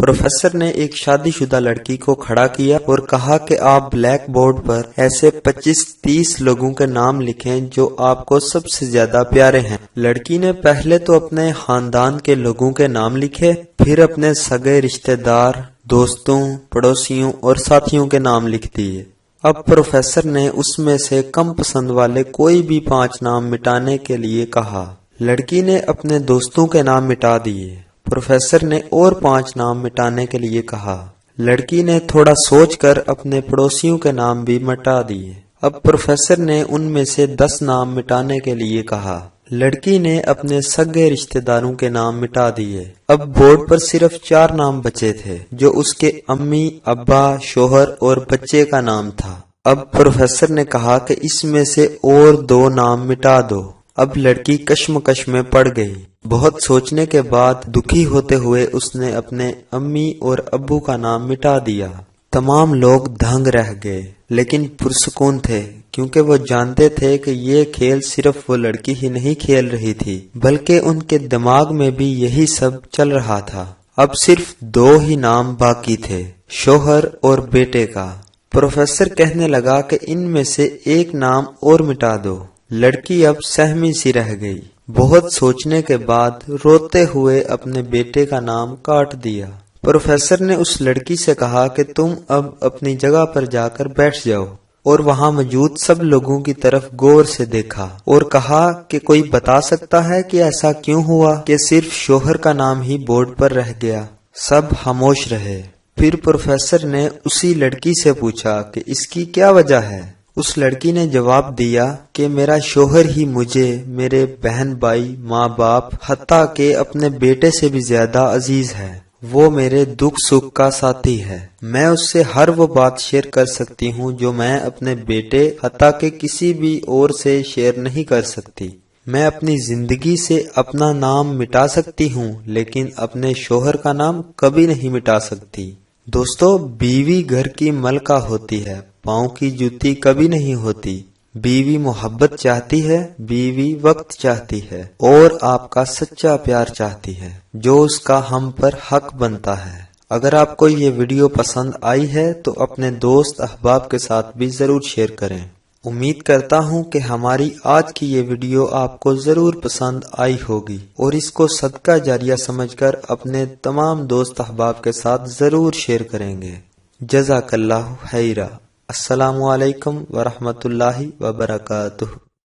Professor ने एक शादीशुदा लड़की को खड़ा किया और कहा कि आप ब्लैक बोर्ड पर ऐसे 25-30 लोगों के नाम लिखें जो आपको सबसे ज्यादा प्यारे हैं। लड़की ने पहले तो अपने खानदान के लोगों के नाम लिखे, फिर अपने सगे रिश्तेदार, दोस्तों, पड़ोसियों और साथियों के नाम लिख दिए। अब प्रोफेसर ने उसमें से कम पसंद वाले कोई भी 5 नाम मिटाने के लिए कहा। लड़की ने अपने दोस्तों के नाम मिटा दिए। प्रोफेसर ने और 5 नाम मिटाने के लिए कहा। लड़की ने थोड़ा सोचकर अपने पड़ोसियों के नाम भी मिटा दिए। अब प्रोफेसर ने उनमें से 10 नाम मिटाने के लिए कहा। लड़की ने अपने सगे रिश्तेदारों के नाम मिटा दिए। अब बोर्ड पर सिर्फ 4 नाम बचे थे, जो उसके अम्मी, अब्बा, शोहर और बच्चे का नाम था। अब प्रोफेसर ने कहा कि इसमें से और 2 नाम मिटा दो। अब लड़की कश्मकश में पड़ गई। बहुत सोचने के बाद दुखी होते हुए उसने अपने अम्मी और अब्बू का नाम मिटा दिया। तमाम लोग दंग रह गए, लेकिन पुरसुकून थे, क्योंकि वो जानते थे कि ये खेल सिर्फ वो लड़की ही नहीं खेल रही थी, बल्कि उनके दिमाग में भी यही सब चल रहा था। अब सिर्फ 2 ही नाम बाकी थे, शोहर और बेटे का। प्रोफेसर कहने लगा कि इनमें से एक नाम और मिटा दो। लड़की अब सहमी सी रह गई। बहुत सोचने के बाद रोते हुए अपने बेटे का नाम काट दिया। प्रोफेसर ने उस लड़की से कहा कि तुम अब अपनी जगह पर जाकर बैठ जाओ, और वहां मौजूद सब लोगों की तरफ गौर से देखा और कहा कि कोई बता सकता है कि ऐसा क्यों हुआ कि सिर्फ शोहर का नाम ही बोर्ड पर रह गया। सब खामोश रहे। फिर प्रोफेसर ने उसी लड़की से पूछा कि इसकी क्या वजह है। उस लड़की ने जवाब दिया कि मेरा शोहर ही मुझे मेरे बहन भाई, माँ बाप, हत्ता के अपने बेटे से भी ज्यादा अजीज है। वो मेरे दुख सुख का साथी है। मैं उससे हर वो बात शेयर कर सकती हूँ जो मैं अपने बेटे, हत्ता के किसी भी और से शेयर नहीं कर सकती। मैं अपनी जिंदगी से अपना नाम मिटा सकती हूँ, लेकिन अपने शोहर का नाम कभी नहीं मिटा सकती। दोस्तों, बीवी घर की मलका होती है, पाँव की जूती कभी नहीं होती। बीवी मोहब्बत चाहती है, बीवी वक्त चाहती है और आपका सच्चा प्यार चाहती है, जो उसका हम पर हक बनता है। अगर आपको ये वीडियो पसंद आई है तो अपने दोस्त अहबाब के साथ भी जरूर शेयर करें। उम्मीद करता हूँ कि हमारी आज की ये वीडियो आपको जरूर पसंद आई होगी और इसको सदका जारिया समझकर अपने तमाम दोस्त अहबाब के साथ जरूर शेयर करेंगे। जज़ाकल्लाहु खैरा। अस्सलामु अलैकुम व रहमतुल्लाहि व बरकातुहू।